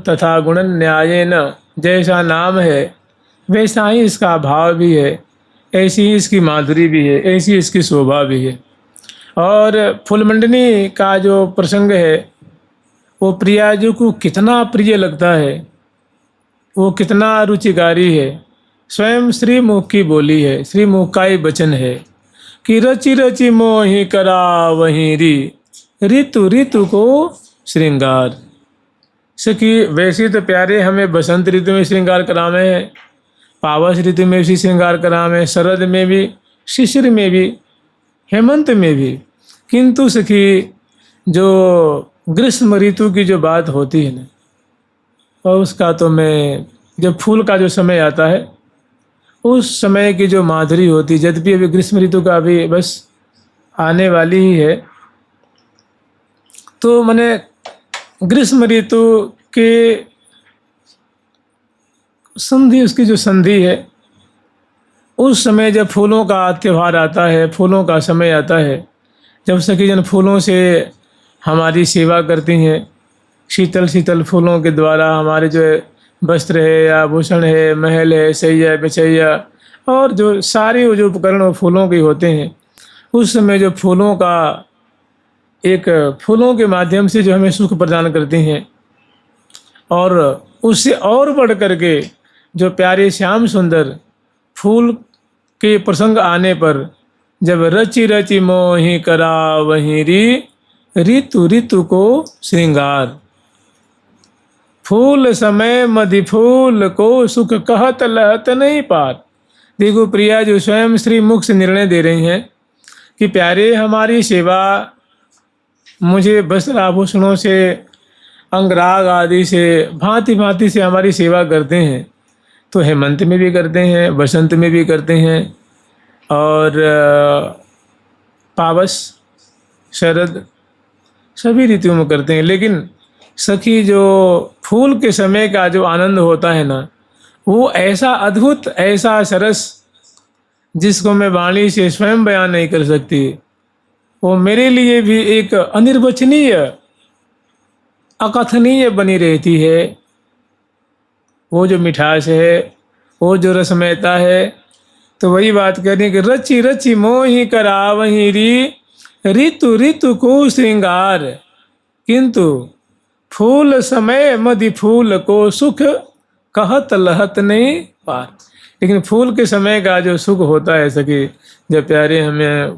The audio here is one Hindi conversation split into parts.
तथा गुणन न्यायेन, जैसा नाम है वैसा ही इसका भाव भी है, ऐसी ही इसकी माधुरी भी है, ऐसी इसकी शोभा भी है। और फूलमंडनी का जो प्रसंग है वो प्रिया जी को कितना प्रिय लगता है, वो कितना रुचिकारी है। स्वयं श्री मुख की बोली है, श्री मुख का ही वचन है कि रचि रचि मोहि करा वहीं री, ऋतु ऋतु को श्रृंगार। सखी वैसे तो प्यारे हमें बसंत ऋतु में श्रृंगार करावे हैं, पावस ऋतु में भी श्रृंगार करावे हैं, शरद में भी, शिशिर में भी, हेमंत में भी। किंतु सखी जो ग्रीष्म ऋतु की जो बात होती है ना, और उसका तो मैं, जब फूल का जो समय आता है उस समय की जो माधुरी होती, यद्यपि अभी ग्रीष्म ऋतु का अभी बस आने वाली ही है, तो मैंने ग्रीष्म ऋतु के संधि, उसकी जो संधि है, उस समय जब फूलों का त्यौहार आता है, फूलों का समय आता है, जब सखी जन फूलों से हमारी सेवा करती हैं, शीतल शीतल फूलों के द्वारा हमारे जो वस्त्र है, आभूषण है, महल है, सैया बिछैया और जो सारे जो उपकरण वो फूलों के होते हैं, उस समय जो फूलों का एक, फूलों के माध्यम से जो हमें सुख प्रदान करती हैं, और उससे और बढ़ करके जो प्यारे श्याम सुंदर फूल के प्रसंग आने पर, जब रचि रचि मोहि करा वहीं री, ऋतु ऋतु को श्रृंगार। फूल समय मधि फूल को सुख कहत लहत नहीं पार। देखो प्रिया जो स्वयं श्री मुख से निर्णय दे रही हैं कि प्यारे हमारी सेवा मुझे वस्त्र आभूषणों से, अंगराग आदि से, भांति भांति से हमारी सेवा करते हैं, तो हेमंत में भी करते हैं, बसंत में भी करते हैं, और पावस, शरद, सभी ऋतुओं में करते हैं। लेकिन सखी जो फूल के समय का जो आनंद होता है ना, वो ऐसा अद्भुत, ऐसा सरस, जिसको मैं वाणी से स्वयं बयान नहीं कर सकती। वो मेरे लिए भी एक अनिर्वचनीय, अकथनीय बनी रहती है। वो जो मिठास है, वो जो रसमयता है, तो वही बात करनी कि रचि रचि मोहि करा वहीं री, ऋतु ऋतु को श्रृंगार। किंतु फूल समय मधि फूल को सुख कहत लहत नहीं पार। लेकिन फूल के समय का जो सुख होता है सखी, जब प्यारे हमें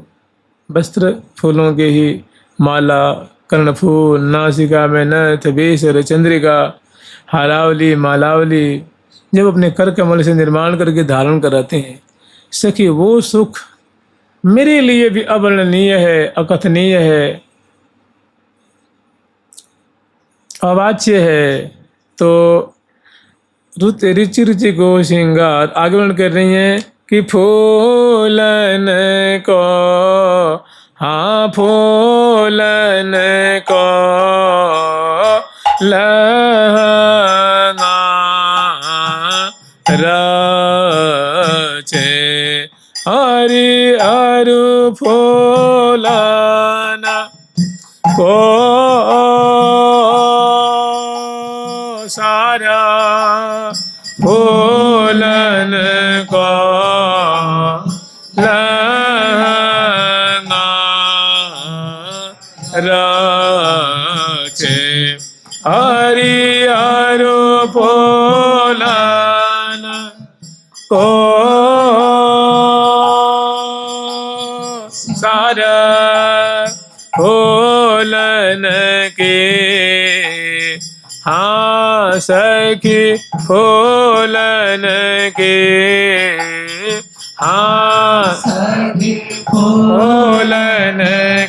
वस्त्र फूलों के ही, माला, कर्णफूल, नासिका में नथ, बेसर, चंद्रिका, हारावली, मालावली, जब अपने कर कमल से निर्माण करके धारण कराते हैं सखी, वो सुख मेरे लिए भी अवर्णनीय है, अकथनीय है, अवाच्य है। तो रुचि रुचि को श्रृंगार आगे वर्णन कर रही हैं कि फूलन को, हाँ फूलन को लहंगा रचे, हरि अरु फूलन को सारा, फूलन को लहंगा रचे, हरि अरु फूलन को सारा, फूलन के, हाँ सखी फूलन के, हाँ सखी फूलन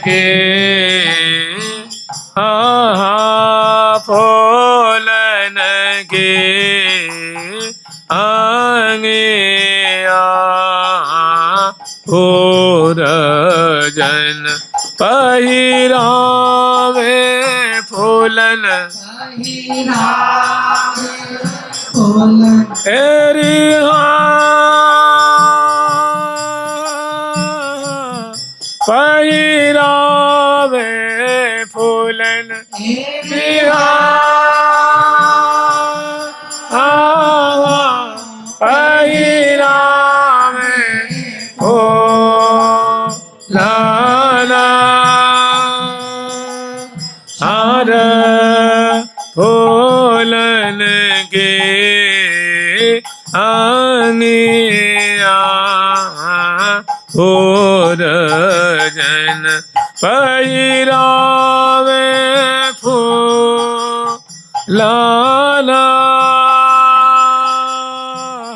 के, हाँ हाँ फूलन के आंगे जन पहिरावे फूलन, एरी पहिरावे फूलन, नाना हार फूलन के आंगिया और जन पैरावे फूलाना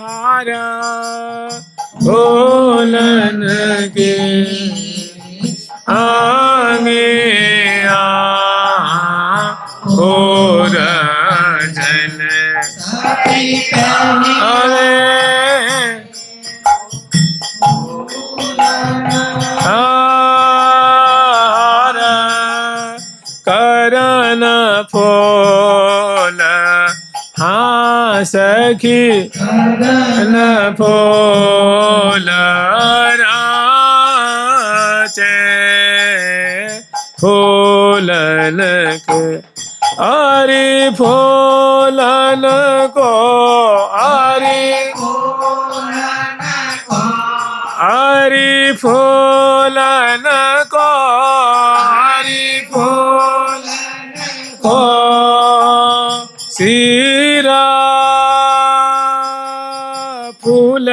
हार फूलन के आंगिया और जन अरे हार करन फूल हाँ सखी न फूल राचे फूलन के आरी फूलन को आरी फूलन को आरी फूलन को सिरा फूल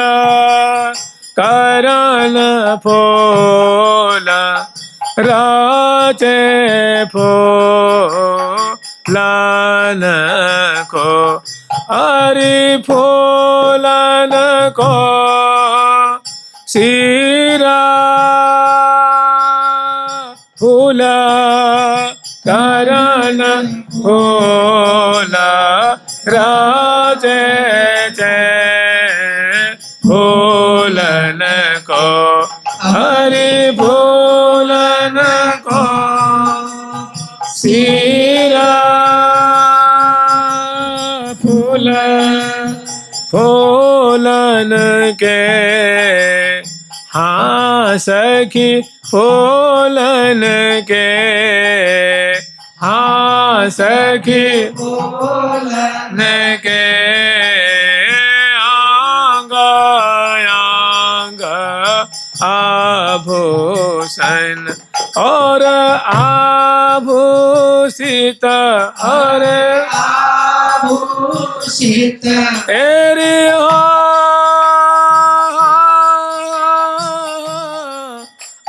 करन फूल राचे फूलन को हरि फूलन को सिरा फूल करन फूल राजे फूलन को हरि फूलन को सिरा फूल फूलन के हाँ सखी फूलन के हाँ सखी फूलन के आंग आंग आभूषण और आभूषित और आभूषित तेरी हो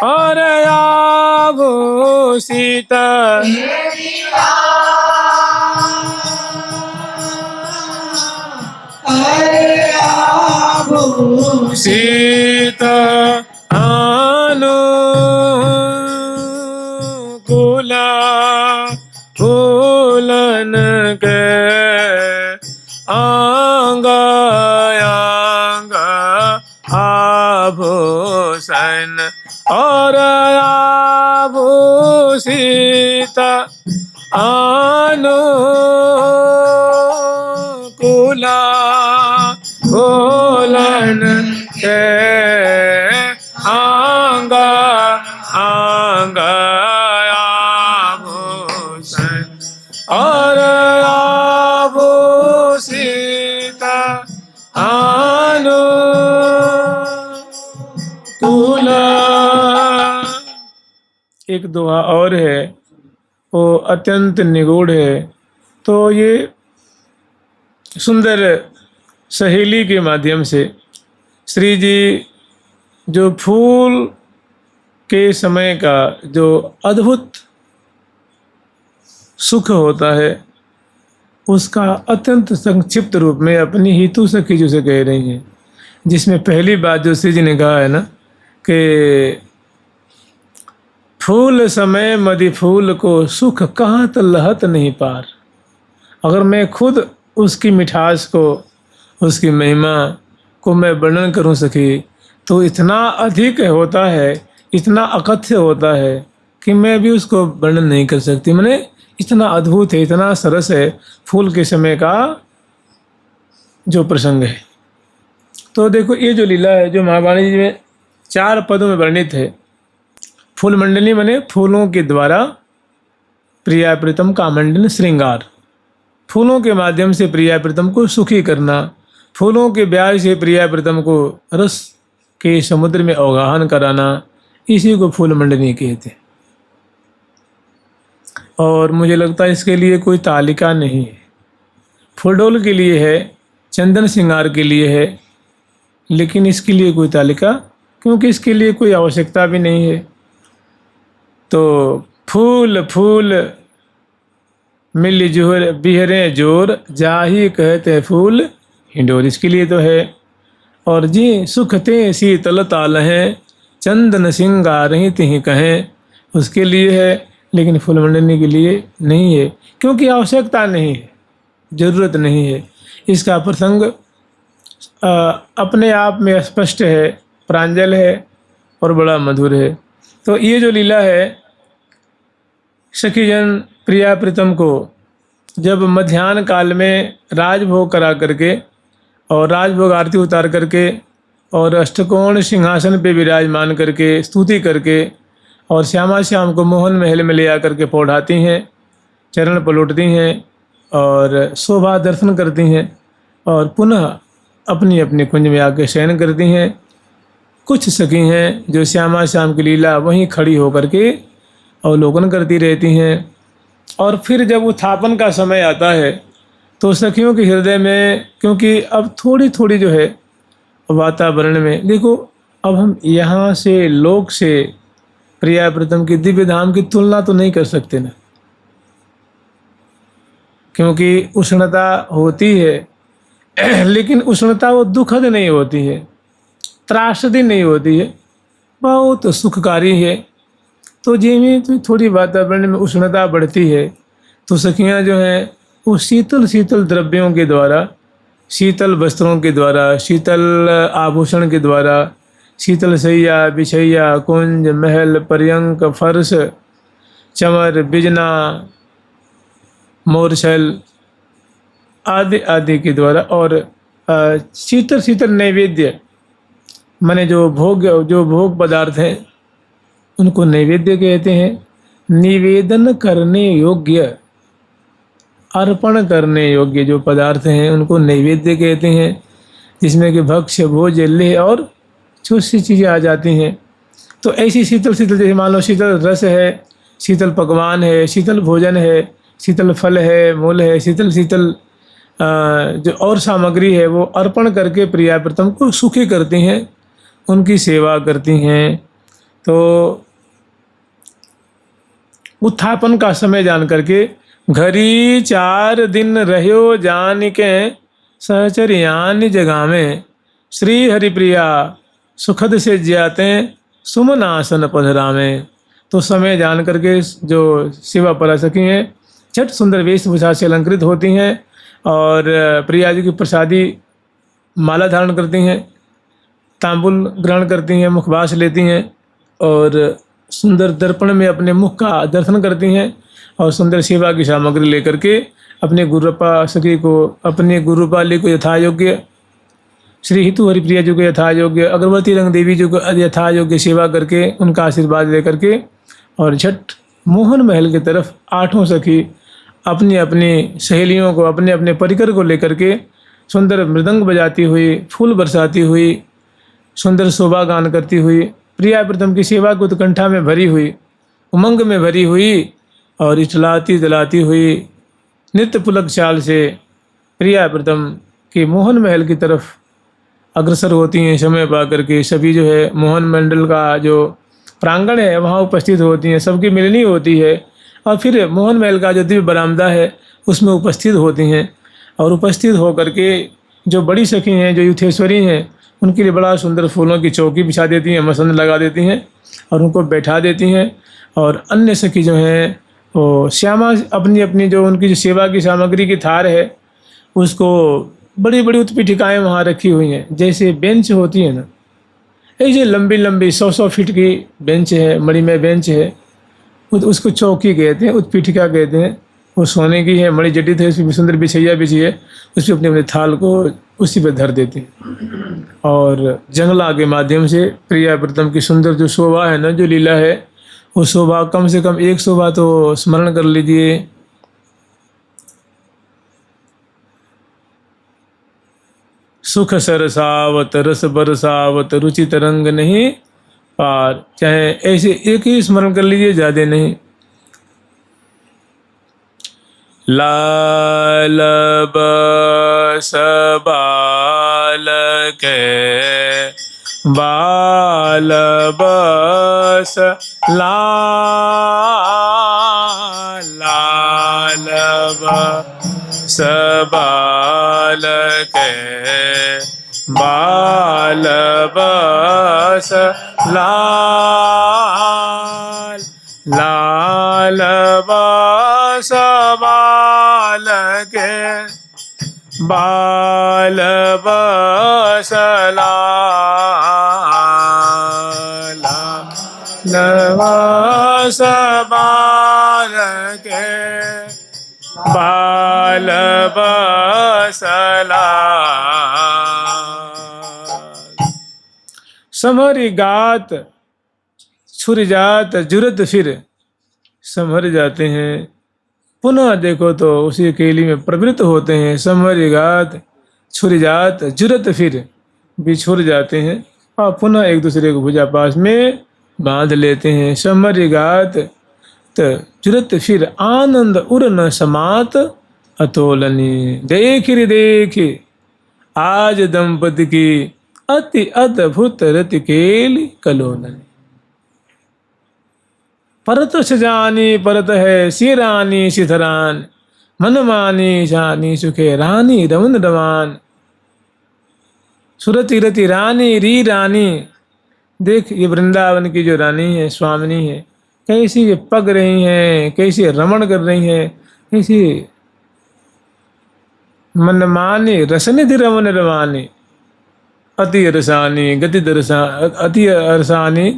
और आभूषित आभूषित अनुकूल फूलन के आंग आंग आभूषण और आभूषित अनुकूल फूलन के आंग आंग आभूषण और आभूषित अनुकूल। एक दोहा और है, वो अत्यंत निगूढ़ है। तो ये सुंदर सहेली के माध्यम से श्री जी जो फूल के समय का जो अद्भुत सुख होता है उसका अत्यंत संक्षिप्त रूप में अपनी हितु सखी जो से कह रही हैं, जिसमें पहली बात जो श्री जी ने कहा है ना कि फूल समय मदि फूल को सुख कहत लहत नहीं पार। अगर मैं खुद उसकी मिठास को, उसकी महिमा को मैं वर्णन करूं सखी तो इतना अधिक होता है, इतना अकथ्य होता है कि मैं भी उसको वर्णन नहीं कर सकती। मैंने इतना अद्भुत है, इतना सरस है फूल के समय का जो प्रसंग है। तो देखो ये जो लीला है जो महावाणी जी में 4 पदों में वर्णित है। फूल मंडली माने फूलों के द्वारा प्रिया प्रीतम का मंडन श्रृंगार, फूलों के माध्यम से प्रिया प्रीतम को सुखी करना, फूलों के ब्याज से प्रिया प्रीतम को रस के समुद्र में अवगाहन कराना, इसी को फूल मंडनी कहते हैं। और मुझे लगता है इसके लिए कोई तालिका नहीं है। फूलडोल के लिए है, चंदन श्रृंगार के लिए है, लेकिन इसके लिए कोई तालिका, क्योंकि इसके लिए कोई आवश्यकता भी नहीं है। तो फूल फूल मिल जोर बिहरे जोर, जाही कहते फूल हिंडोर, इसके लिए तो है। और जी सुख ते शीतल ताल हैं, चंदन श्रृंगार ही तिहि कहें, उसके लिए है, लेकिन फूल मंडनी के लिए नहीं है, क्योंकि आवश्यकता नहीं है, जरूरत नहीं है। इसका प्रसंग अपने आप में स्पष्ट है, प्रांजल है और बड़ा मधुर है। तो ये जो लीला है, सखीजन प्रिया प्रीतम को जब मध्याह्न काल में राजभोग करा करके और राजभोग आरती उतार करके और अष्टकोण सिंहासन पे विराजमान करके स्तुति करके और श्यामा श्याम को मोहन महल में ले आकर के पौढ़ाती हैं, चरण पलटती हैं और शोभा दर्शन करती हैं और पुनः अपनी अपनी कुंज में आकर शयन करती हैं। कुछ सखी हैं जो श्यामा श्याम की लीला वहीं खड़ी होकर के अवलोकन करती रहती हैं। और फिर जब उत्थापन का समय आता है तो सखियों के हृदय में, क्योंकि अब थोड़ी थोड़ी जो है वातावरण में, देखो अब हम यहाँ से लोक से प्रिया प्रीतम की दिव्य धाम की तुलना तो नहीं कर सकते ना, क्योंकि उष्णता होती है लेकिन उष्णता वो दुखद नहीं होती है, त्रासदी नहीं होती है, बहुत सुखकारी है। तो जिसमें तो थोड़ी वातावरण में उष्णता बढ़ती है तो सखियाँ जो हैं वो शीतल शीतल द्रव्यों के द्वारा, शीतल वस्त्रों के द्वारा, शीतल आभूषण के द्वारा, शीतल सैया बिछैया कुंज महल पर्यंक फर्श चमर बिजना मोरशल आदि आदि के द्वारा और शीतल शीतल नैवेद्य, माने जो भोग पदार्थ हैं उनको नैवेद्य कहते हैं। निवेदन करने योग्य, अर्पण करने योग्य जो पदार्थ हैं उनको नैवेद्य कहते हैं, जिसमें कि भक्ष्य भोज्य लेह और छोटी सी चीज़ें आ जाती हैं। तो ऐसी शीतल शीतल, जैसे मान लो शीतल रस है, शीतल पकवान है, शीतल भोजन है, शीतल फल है, मूल है, शीतल शीतल जो और सामग्री है वो अर्पण करके प्रिया प्रीतम को सुखी करती हैं, उनकी सेवा करती हैं। तो उत्थापन का समय जान करके घरी 4 दिन रह्यो जान के सहचर्यान जगामे, श्री हरिप्रिया सुखद से ज्याते सुमन आसन पधरामे। तो समय जान करके जो सेवा परासखी हैं झट सुंदर वेशभूषा से अलंकृत होती हैं और प्रिया जी की प्रसादी माला धारण करती हैं, तांबुल ग्रहण करती हैं, मुखवास लेती हैं और सुंदर दर्पण में अपने मुख का दर्शन करती हैं और सुंदर सेवा की सामग्री लेकर के अपने गुरुपा सखी को, अपने गुरुपाली को यथा योग्य, श्री हितु हरिप्रिया जी को यथा योग्य, अगरबत्ती रंग देवी जी को यथा योग्य सेवा करके उनका आशीर्वाद लेकर के और झट मोहन महल की तरफ 8 सखी अपनी अपनी सहेलियों को, अपने अपने परिकर को लेकर के सुंदर मृदंग बजाती हुई, फूल बरसाती हुई, सुंदर शोभा गान करती हुई, प्रिया प्रीतम की सेवा को उत्कंठा में भरी हुई, उमंग में भरी हुई और इचलाती जलाती हुई नित्य पुलक चाल से प्रिया प्रीतम के मोहन महल की तरफ अग्रसर होती हैं। समय पा करके सभी जो है मोहन मंडल का जो प्रांगण है वहाँ उपस्थित होती हैं, सबकी मिलनी होती है और फिर मोहन महल का जो दिव्य बरामदा है उसमें उपस्थित होती हैं और उपस्थित होकर के जो बड़ी सखी हैं, जो युथेश्वरी हैं, उनके लिए बड़ा सुंदर फूलों की चौकी बिछा देती हैं, मसंद लगा देती हैं और उनको बैठा देती हैं। और अन्य सखी जो हैं वो श्यामा अपनी अपनी जो उनकी जो सेवा की सामग्री की थार है उसको बड़ी बड़ी उत्पीठिकाएँ वहाँ रखी हुई हैं, जैसे बेंच होती है ना, ऐसे लंबी लंबी 100 फीट की बेंच है, मणिमय बेंच है, उसको चौकी कहते हैं, उत्पीठिका कहते हैं। वो सोने की है, मणि जटित है, उसमें सुंदर बिछैया बिछी है, उस पर अपने अपने थाल को उसी पर धर देते हैं और जंगला के माध्यम से प्रिया प्रीतम की सुंदर जो शोभा है ना, जो लीला है, वो शोभा कम से कम एक शोभा तो स्मरण कर लीजिए। सुख सरसावत रस बरसावत रुचि तरंग नहीं पार। चाहे ऐसे एक ही स्मरण कर लीजिए, ज़्यादा नहीं। लाल बस बालक बाल बस लाल बस बालक बाल बस लाल बस बालक बाल बस लाल बस बालक बाल बस समहरि गात छुर जात जुरत फिर। संभर जाते हैं, पुनः देखो तो उसी केली में प्रवृत्त होते हैं। समहरि गात छुर जात जुरत फिर, बिछुर जाते हैं और पुनः एक दूसरे को भुजा पास में बांध लेते हैं। समहरि गात जुरत फिर, आनंद उर न समात अतोलनी। देख रे देख आज दंपति की अति अद्भुत रति केली कलोलनी। परत सजानी परत है सी रानी सिधरान, मन मानी जानी सुखे रानी रमन रमान। सुरति रति रानी री रानी। देख ये वृंदावन की जो रानी है, स्वामिनी है, कैसी ये पग रही हैं, कैसी रमण कर रही हैं, कैसी मन मानी रसनिधि रमन रवानी। अति रसानी गति दरसा अति रसानी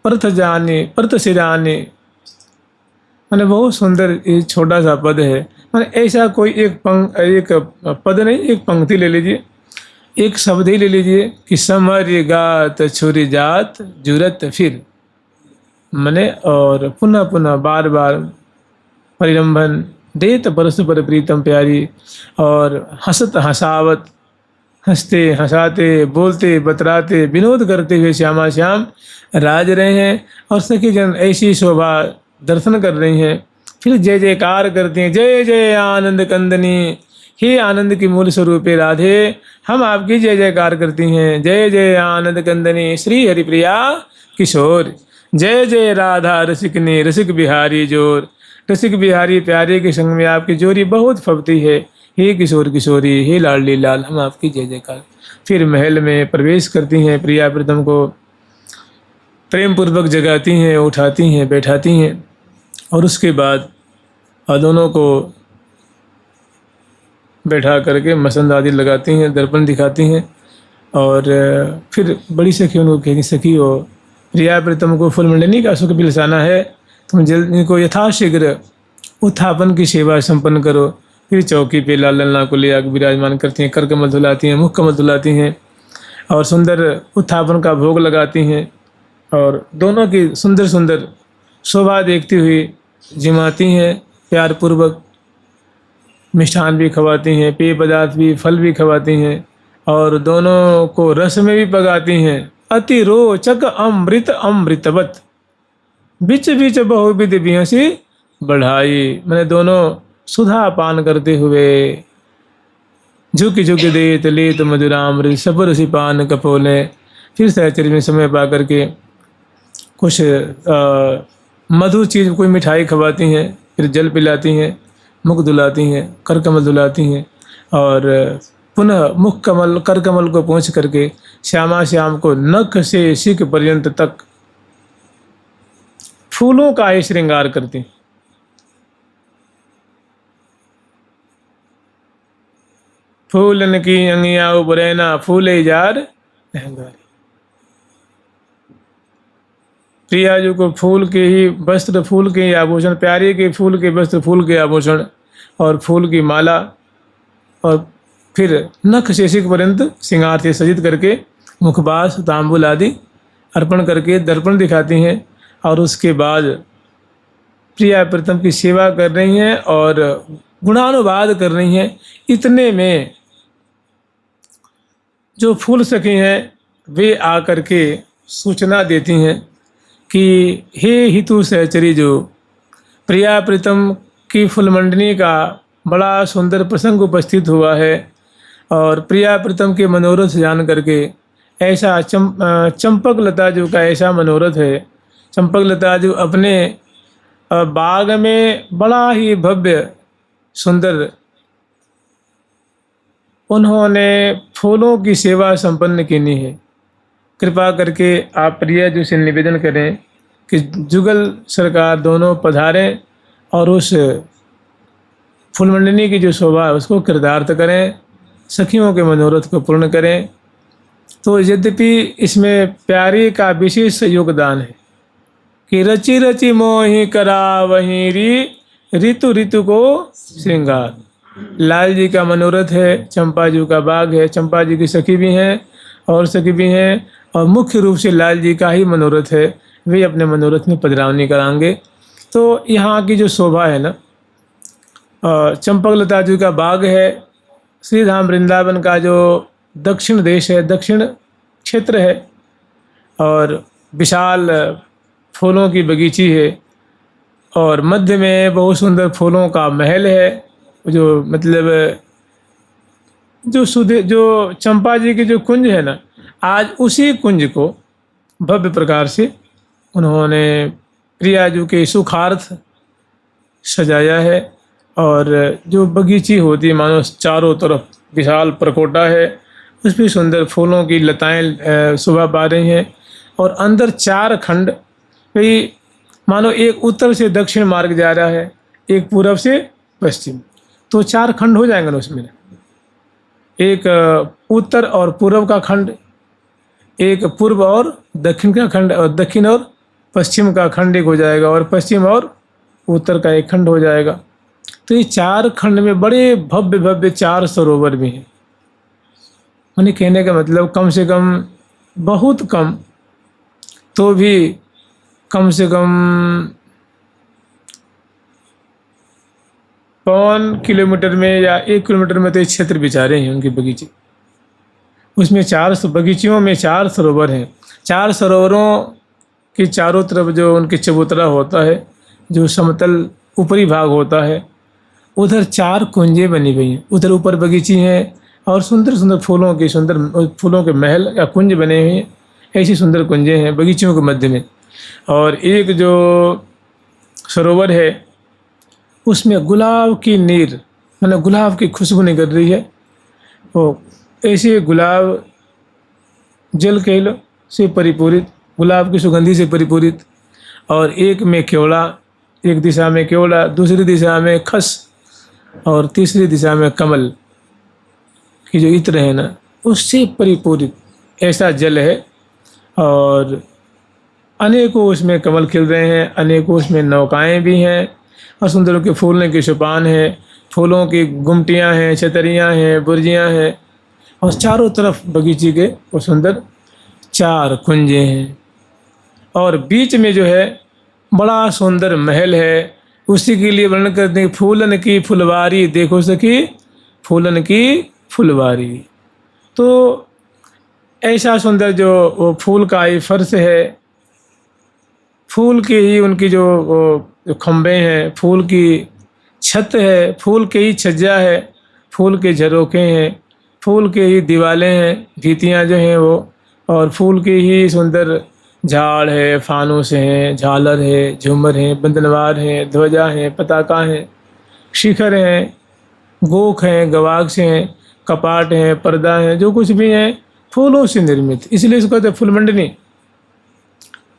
परथ जाने परथ सिराने। मैंने बहुत सुंदर ये छोटा सा पद है। मैंने ऐसा कोई एक पद नहीं, एक पंक्ति ले लीजिए, एक शब्द ही ले लीजिए कि समहरि गात छुरि जात जुरत फिर। मैंने और पुनः पुनः बार बार परिरंभन देत परस्पर प्रीतम प्यारी। और हंसत हंसावत, हंसते हंसाते बोलते बतराते विनोद करते हुए श्यामा श्याम राज रहे हैं। और सखी जन ऐसी शोभा दर्शन कर रही हैं। फिर जय जयकार करती हैं, जय जय आनंद कंदनी। हे आनंद की मूल स्वरूपे राधे, हम आपकी जय जयकार करती हैं। जय जय आनंद कंदनी श्री हरिप्रिया किशोर। जय जय राधा रसिकनी रसिक बिहारी जोर। रसिक बिहारी प्यारे के संग में आपकी जोरी बहुत फबती है। हे किशोर किशोरी, हे लाडली लाल, हम आपकी जय जयकार। फिर महल में प्रवेश करती हैं, प्रिया प्रीतम को प्रेम पूर्वक जगाती हैं, उठाती हैं, बैठाती हैं। और उसके बाद दोनों को बैठा करके मसंद आदि लगाती हैं, दर्पण दिखाती हैं। और फिर बड़ी सखी उनको कहती, सखी हो प्रिया प्रीतम को फूलमंडनी का सुख पिलसाना है, तुम जल्द इनको यथाशीघ्र उत्थापन की सेवा संपन्न करो। फिर चौकी पे लाल ललना को ले आकर विराजमान करती हैं, कर कमल धुलाती हैं, मुख कमल धुलाती हैं और सुंदर उत्थापन का भोग लगाती हैं। और दोनों की सुंदर सुंदर शोभा देखती हुई जिमाती हैं, प्यार पूर्वक मिष्ठान भी खवाती हैं, पेय पदार्थ भी, फल भी खवाती हैं। और दोनों को रस में भी पगाती हैं। अति रोचक अमृत अमृतवत, बिच बिच बहुविध बिहसी बढ़ाई। मैंने दोनों सुधा पान करते हुए झुक झुक देत लेत मधुरामृत सबर सी पान कपोले। फिर सहचर्य में समय पा करके कुछ मधुर चीज़, कोई मिठाई खवाती हैं, फिर जल पिलाती हैं, मुख धुलाती हैं, कर कमल धुलाती हैं। और पुनः मुख कमल कर कमल को पहुँच करके श्यामा श्याम को नख से शिख पर्यंत तक फूलों का ही श्रृंगार करती हैं। फूलन की अंगिया उबरैना फूले जार अहंगारी। प्रिया जी को फूल के ही वस्त्र, फूल के ही आभूषण, प्यारे के फूल के वस्त्र, फूल के आभूषण और फूल की माला, और फिर नख शेषिक पर्यंत श्रृंगार से सजित करके मुखबास तांबुल आदि अर्पण करके दर्पण दिखाती हैं। और उसके बाद प्रिया प्रीतम की सेवा कर रही हैं और गुणानुवाद कर रही हैं। इतने में जो फूल सखी हैं वे आकर के सूचना देती हैं कि हे हितु सहचरी जो प्रिया प्रीतम की फुलमंडनी का बड़ा सुंदर प्रसंग उपस्थित हुआ है और प्रिया प्रीतम के मनोरथ जान करके ऐसा चंपक लता जो का ऐसा मनोरथ है। चंपक लता जो अपने बाग में बड़ा ही भव्य सुंदर उन्होंने फूलों की सेवा संपन्न की है। कृपा करके आप प्रिया जी से निवेदन करें कि जुगल सरकार दोनों पधारें और उस फूलमंडनी की जो शोभा है उसको कृतार्थ करें, सखियों के मनोरथ को पूर्ण करें। तो यद्यपि इसमें प्यारी का विशेष योगदान है कि रचि रचि मोहि करावहीं ऋतु ऋतु को श्रृंगार। लाल जी का मनोरथ है, चंपा जी का बाग है, चंपा जी की सखी भी हैं और सखी भी हैं और मुख्य रूप से लाल जी का ही मनोरथ है, वे अपने मनोरथ में पधरावनी कराएंगे। तो यहाँ की जो शोभा है ना, चंपक लता जी का बाग है, श्री धाम वृंदावन का जो दक्षिण देश है, दक्षिण क्षेत्र है और विशाल फूलों की बगीची है और मध्य में बहुत सुंदर फूलों का महल है। जो मतलब जो चंपा जी की जो कुंज है ना, आज उसी कुंज को भव्य प्रकार से उन्होंने प्रिया जी के सुखार्थ सजाया है और जो बगीची होती है मानो चारों तरफ विशाल प्रकोटा है, उस पर सुंदर फूलों की लताएं शोभा पा रही हैं और अंदर 4 खंड भाई मानो एक उत्तर से दक्षिण मार्ग जा रहा है, एक पूरब से पश्चिम, तो 4 खंड हो जाएंगे ना उसमें। एक उत्तर और पूर्व का खंड, एक पूर्व और दक्षिण का खंड और दक्षिण और पश्चिम का खंड एक हो जाएगा और पश्चिम और उत्तर का एक खंड हो जाएगा। तो ये 4 खंड में बड़े भव्य भव्य 4 सरोवर भी हैं। मैंने कहने का मतलब कम से कम, बहुत कम तो भी कम से कम 5 किलोमीटर में या 1 किलोमीटर में तो ये क्षेत्र बिचारे हैं उनके बगीचे। उसमें 4 बगीचियों में 4 सरोवर हैं। 4 सरोवरों के चारों तरफ जो उनके चबूतरा होता है, जो समतल ऊपरी भाग होता है, उधर 4 कुंजें बनी हुई हैं। उधर ऊपर बगीची हैं और सुंदर सुंदर फूलों के महल या कुंज बने हुए हैं। ऐसी सुंदर कुंजें हैं बगीचों के मध्य में। और एक जो सरोवर है उसमें गुलाब की नीर, मतलब गुलाब की खुशबू निकल रही है। वो ऐसे गुलाब जल केल से परिपूरित, गुलाब की सुगंधि से परिपूरित, और एक में केवड़ा, एक दिशा में केवड़ा, दूसरी दिशा में खस और तीसरी दिशा में कमल की जो इत्र है ना, उससे परिपूरित ऐसा जल है। और अनेकों उसमें कमल खिल रहे हैं, अनेकों उसमें नौकाएं भी हैं और सुंदरों के फूलों की सुपान है, फूलों की गुमटियां हैं, छतरियां हैं, बुर्जियां हैं और चारों तरफ बगीचे के वो सुंदर 4 कुंजे हैं। और बीच में जो है बड़ा सुंदर महल है। उसी के लिए वर्णन करते हैं, फूलन की फुलवारी देखो सखी, फूलन की फुलवारी। तो ऐसा सुंदर जो वो फूल का ही फर्श है, फूल के ही उनकी जो खम्भे हैं, फूल की छत है, फूल के ही छज्जा है, फूल के झरोखे हैं, फूल के ही दीवारें हैं, भीतियाँ जो हैं वो, और फूल के ही सुंदर झाड़ है, फानूस हैं, झालर है, झूमर हैं, बंदनवार हैं, ध्वजा हैं, पताका हैं, शिखर हैं, गोख हैं, गवाक्ष हैं, कपाट हैं, पर्दा हैं, जो कुछ भी हैं फूलों से निर्मित, इसलिए इसको कहते फूलमंडनी।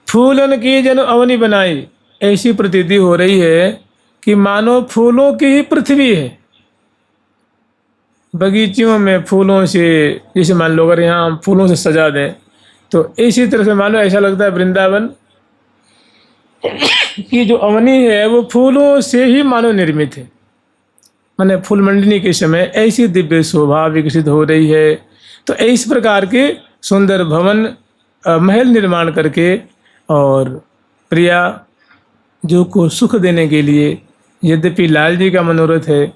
फूलन की जन अवनी बनाई, ऐसी प्रतीति हो रही है कि मानो फूलों की ही पृथ्वी है। बगीचों में फूलों से, जैसे मान लो अगर यहाँ हम फूलों से सजा दें तो इसी तरह से मानो ऐसा लगता है वृंदावन की जो अवनी है वो फूलों से ही मानो निर्मित है। माने फूलमंडनी के समय ऐसी दिव्य शोभा विकसित हो रही है। तो इस प्रकार के सुंदर भवन महल निर्माण करके और प्रिया जो को सुख देने के लिए, यद्यपि लाल जी का मनोरथ है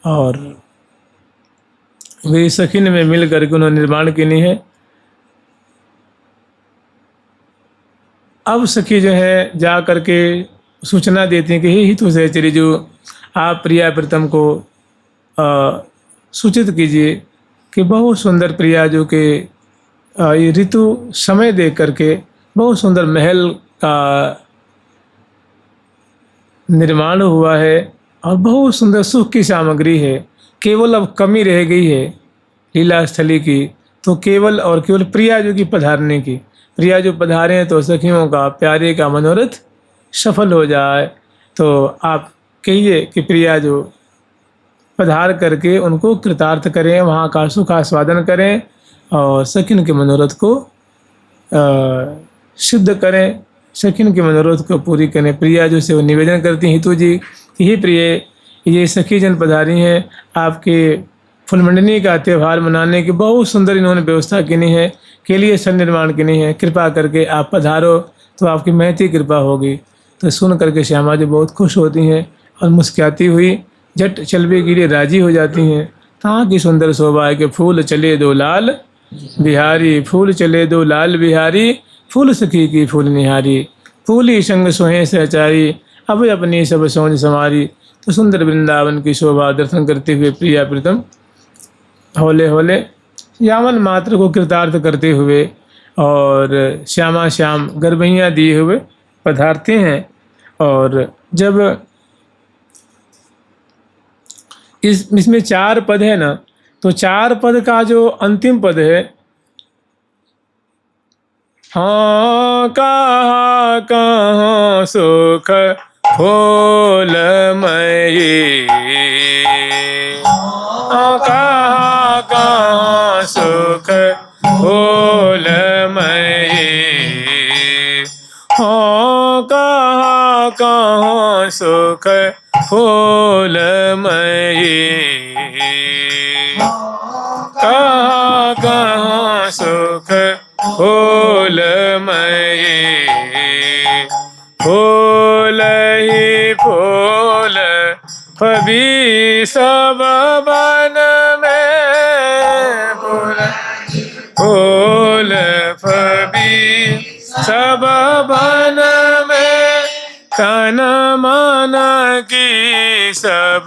और वे सखिन में मिल करके उन्होंने निर्माण की है, अब सखी जो है जा करके सूचना देती हैं कि हे हितु सहचरी जो आप प्रिया प्रीतम को सूचित कीजिए कि बहुत सुंदर प्रिया जो कि ये ऋतु समय देख करके बहुत सुंदर महल का निर्माण हुआ है और बहुत सुंदर सुख की सामग्री है। केवल अब कमी रह गई है लीला स्थली की, तो केवल और केवल प्रिया जो की पधारने की। प्रिया जो पधारे हैं तो सखियों का प्यारे का मनोरथ सफल हो जाए। तो आप कहिए कि प्रिया जो पधार करके उनको कृतार्थ करें, वहाँ का सुख आस्वादन करें और सखिन के मनोरथ को सिद्ध करें, सखिन के मनोरथ को पूरी करें। प्रिया जो से वो निवेदन करती हैं हितू जी कि हे प्रिय, ये सखी जन पधारी हैं, आपके फुलमंडनी का त्यौहार मनाने की बहुत सुंदर इन्होंने व्यवस्था की है, के लिए सन निर्माण की है, कृपा करके आप पधारो तो आपकी महती कृपा होगी। तो सुन करके श्यामा जी बहुत खुश होती हैं और मुस्कुराती हुई झट चलने के लिए राजी हो जाती हैं। कहाँ की सुंदर शोभा है कि फूल चले दो लाल बिहारी, फूल चले दो लाल बिहारी, फूल सखी की फूल निहारी, फूली संग सोहे सहचारी, अब अपनी सब सोच समारी। तो सुंदर वृंदावन की शोभा दर्शन करते हुए प्रिया प्रीतम होले होले यामन मात्र को कृतार्थ करते हुए और श्यामा श्याम गरबैयाँ दिए हुए पधारते हैं। और जब इसमें 4 पद है ना, तो 4 पद का जो अंतिम पद है, हाँ कहाँ सुख फूलमयी, हाँ कहाँ सुख फूलमयी, हाँ कहाँ सुख फूलमयी, कहाँ सुख फूलमयी, फूल ही फूल फबी सब बन में, फूल फबी सब बन में, तन मन की सब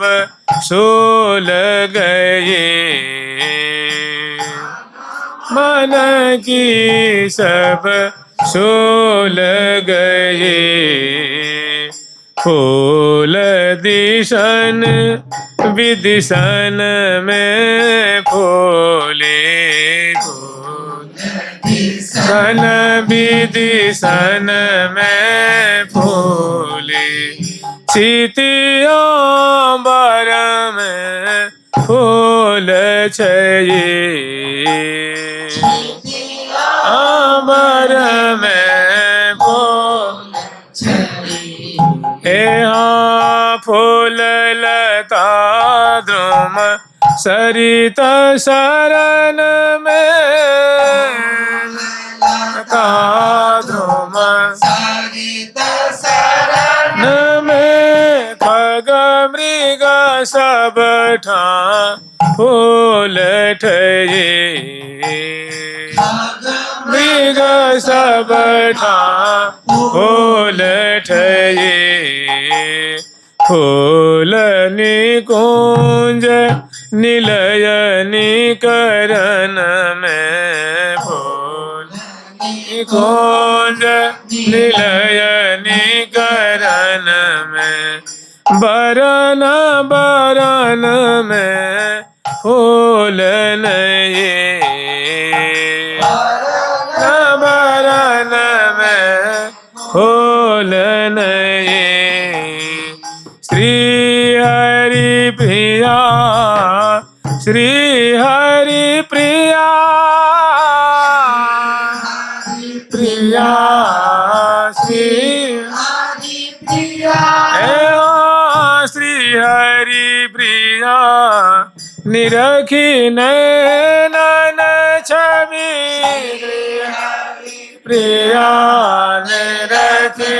सोल गए, मन की सब सोल गए, फूल दिशन विदिशन में फूले, सन विदिशन में फूले, सीतियांबर में फूल छये, अंबर में फूल यहाँ फूल लता द्रुम सरित शरण में, लता द्रुम सरित शरण में, खग मृग सब ठां फूल ठये, मृग सब ठां फूल ठये, फूल निकुंज निलय निकरन में, फूल निकुंज निलय निकरन में, बरन बरन में फूल नये, बरन में फूल नये, श्री हरि प्रिया, श्री हरि प्रिया, प्रिया श्री हरि प्रिया, श्री हरि प्रिया, निरखी नैनन छवि, प्रिया निरखी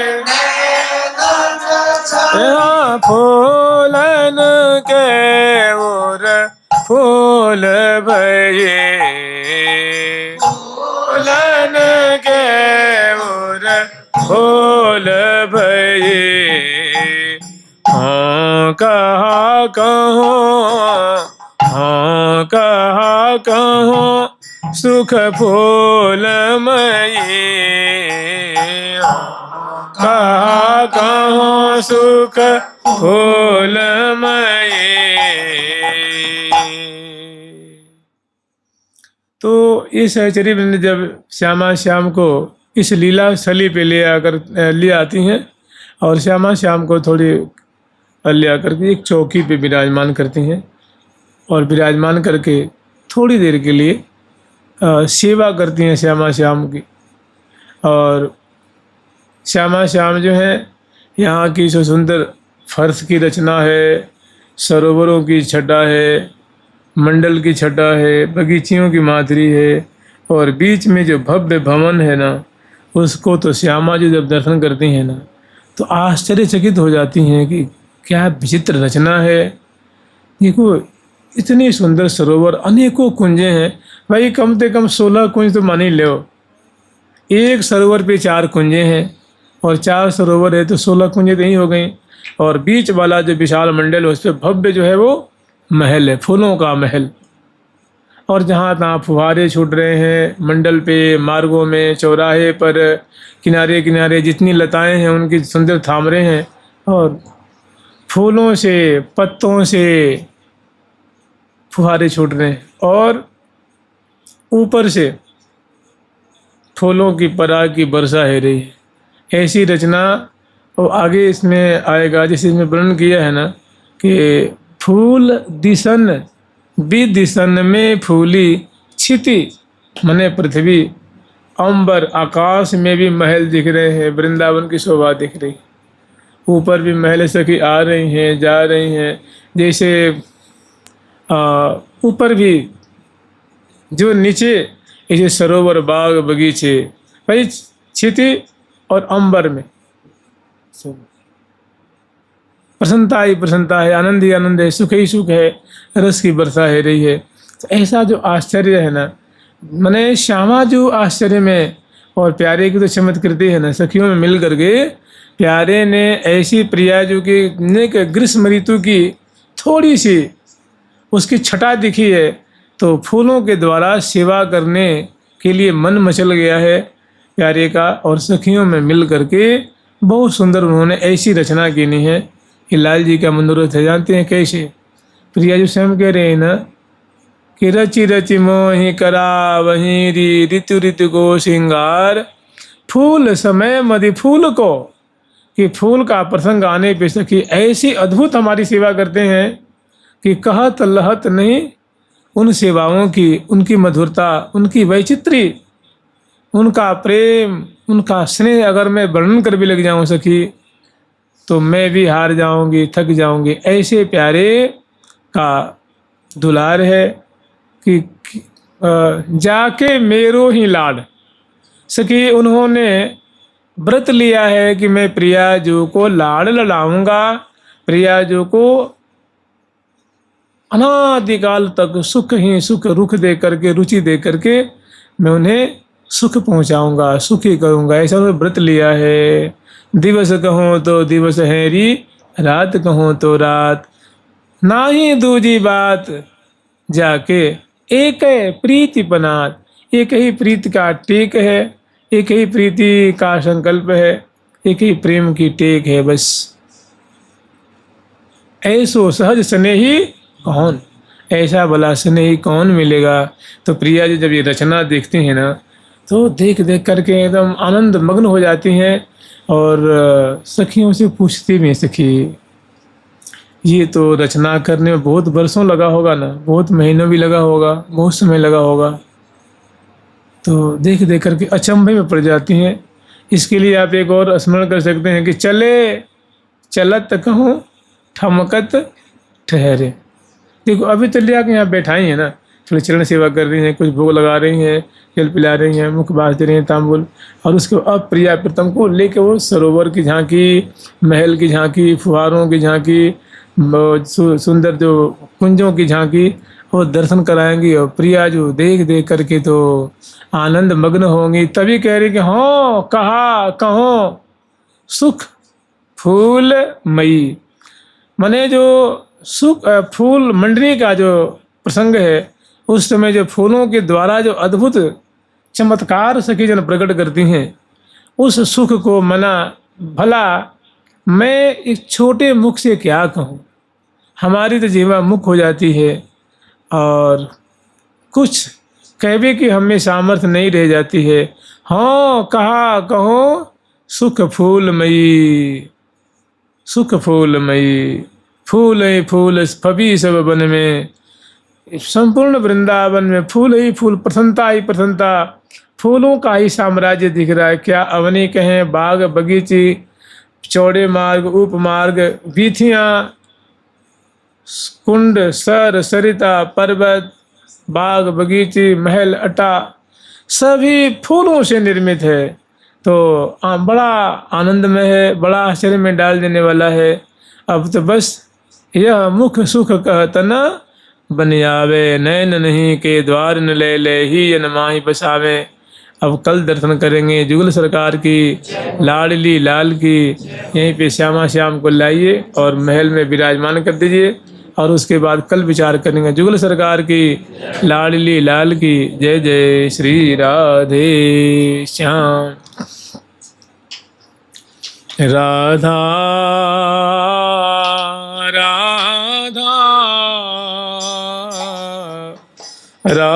फूलन के ओर फूल भये, फूलन के ओर फूल भये। हाँ कहा कहो, हाँ कहा कहो सुख फूलमयी। कहा कहो सुख फूलमयी। तो इस सहचरी वृंद जब श्यामा श्याम को इस लीला स्थली पे ले आती हैं और श्यामा श्याम को थोड़ी ले आकर के एक चौकी पे विराजमान करती हैं और विराजमान करके थोड़ी देर के लिए सेवा करती हैं श्यामा श्याम की। और श्यामा श्याम जो है यहाँ की जो सुंदर फर्श की रचना है, सरोवरों की छटा है, मंडल की छटा है, बगीचियों की माधुरी है और बीच में जो भव्य भवन है ना, उसको तो श्यामा जी जब दर्शन करती हैं ना तो आश्चर्यचकित हो जाती हैं कि क्या विचित्र रचना है। देखो इतनी सुंदर सरोवर, अनेकों कुंजें हैं। भाई कम से कम 16 कुंज तो मान ही लो। एक सरोवर पे 4 कुंजें हैं और 4 सरोवर है तो 16 कुंजें तो ही हो गई। और बीच वाला जो विशाल मंडल है उस पर भव्य जो है वो महल है, फूलों का महल। और जहाँ तहाँ फुहारे छूट रहे हैं मंडल पे, मार्गों में, चौराहे पर, किनारे किनारे जितनी लताएं हैं उनकी सुंदर थामरे हैं और फूलों से, पत्तों से फुहारे छूट रहे हैं और ऊपर से फूलों की पराग की वर्षा हो रही है। ऐसी रचना और आगे इसमें आएगा जैसे इसमें वर्णन किया है ना कि फूल दिसन विदिसन में फूली छिति, मने पृथ्वी, अंबर, आकाश में भी महल दिख रहे हैं, वृंदावन की शोभा दिख रही। ऊपर भी महल सखी आ रही हैं, जा रही हैं। जैसे ऊपर भी जो नीचे ऐसे सरोवर, बाग, बगीचे, भाई छिति और अंबर में प्रसन्नता ही प्रसन्नता है, आनंद ही आनंद है, सुख ही सुख है, रस की वर्षा हो रही है। तो ऐसा जो आश्चर्य है ना, मने श्यामा जो आश्चर्य में और प्यारे की तो चमत्कृति है ना, सखियों में मिल करके प्यारे ने ऐसी प्रिया जो कि ग्रीष्म ऋतु की थोड़ी सी उसकी छटा दिखी है तो फूलों के द्वारा सेवा करने के लिए मन मचल गया है प्यारे का। और सखियों में मिल करके बहुत सुंदर उन्होंने ऐसी रचना की है। ये लाल जी का मनोरथ है, जानते हैं कैसे? प्रिया जी स्वयं कह रहे हैं ना कि रचि रचि मोहि करा वहीं री, ऋतु ऋतु को श्रृंगार, फूल समय मधि फूल को। कि फूल का प्रसंग आने पे सखी ऐसी अद्भुत हमारी सेवा करते हैं कि कहत लहत नहीं उन सेवाओं की, उनकी मधुरता, उनकी वैचित्री, उनका प्रेम, उनका स्नेह अगर मैं वर्णन कर भी लग जाऊं सखी तो मैं भी हार जाऊंगी, थक जाऊंगी। ऐसे प्यारे का दुलार है कि जाके मेरो ही लाड। सखी उन्होंने व्रत लिया है कि मैं प्रिया जो को लाड़ लड़ाऊंगा, प्रिया जो को अनादिकाल तक सुख ही सुख, रुख दे करके, रुचि दे करके मैं उन्हें सुख पहुंचाऊंगा, सुखी करूंगा। ऐसा उन्होंने व्रत लिया है। दिवस कहो तो दिवस है री, रात कहो तो रात, ना ही दूजी बात जाके एक है प्रीति पनात। एक ही प्रीति का टेक है, एक ही प्रीति का संकल्प है, एक ही प्रेम की टेक है बस। ऐसो सहज स्नेही कौन, ऐसा भला स्नेही कौन मिलेगा। तो प्रिया जी जब ये रचना देखती हैं ना तो देख देख करके एकदम आनंद मग्न हो जाती हैं और सखियों से पूछती भी, सखी ये तो रचना करने में बहुत वर्षों लगा होगा ना, बहुत महीनों भी लगा होगा, बहुत समय लगा होगा। तो देख देख करके अचंभे में पड़ जाती हैं। इसके लिए आप एक और स्मरण कर सकते हैं कि चले चलत कहूँ ठमकत ठहरे। देखो अभी तो ले आके यहाँ बैठाई हैं ना, थोड़ी चरण सेवा कर रही हैं, कुछ भोग लगा रही हैं, जल पिला रही हैं, मुख बाँध दे रही हैं तांबुल, और उसके अब प्रिया प्रीतम को लेके वो सरोवर की झांकी, महल की झांकी, फुहारों की झांकी, सुंदर जो कुंजों की झांकी वो दर्शन कराएंगी। और प्रिया जो देख देख करके तो आनंद मग्न होंगी। तभी कह रही कि हाँ कहा कहो सुख फूलमयी, माने जो सुख फूल मंडरी का जो प्रसंग है, उस समय जो फूलों के द्वारा जो अद्भुत चमत्कार सखी जन प्रकट करती हैं, उस सुख को मना भला मैं एक छोटे मुख से क्या कहूँ। हमारी तो जीवा मुख हो जाती है और कुछ कहवे की हमें सामर्थ्य नहीं रह जाती है। हाँ कहा कहो सुख फूलमयी, सुख फूलमयी, फूल ही फूल फबी सब वन में, संपूर्ण वृंदावन में फूल ही फूल, प्रसन्नता ही प्रसन्नता, फूलों का ही साम्राज्य दिख रहा है। क्या अवनी कहें बाग बगीची, चौड़े मार्ग उपमार्ग, वीथियाँ कुंड सर सरिता पर्वत, बाग बगीचे महल अटा, सभी फूलों से निर्मित है। तो बड़ा आनंदमय है, बड़ा आश्चर्य में डाल देने वाला है। अब तो बस यह मुख सुख कहत न बन आवे, नैन नहीं के द्वार न ले ले ही न माही बसावे। अब कल दर्शन करेंगे जुगल सरकार की, लाडली लाल की। यहीं पे श्यामा श्याम को लाइए और महल में विराजमान कर दीजिए, और उसके बाद कल विचार करेंगे जुगल सरकार की, लाडली लाल की। जय जय श्री राधे श्याम। राधा राधा राधा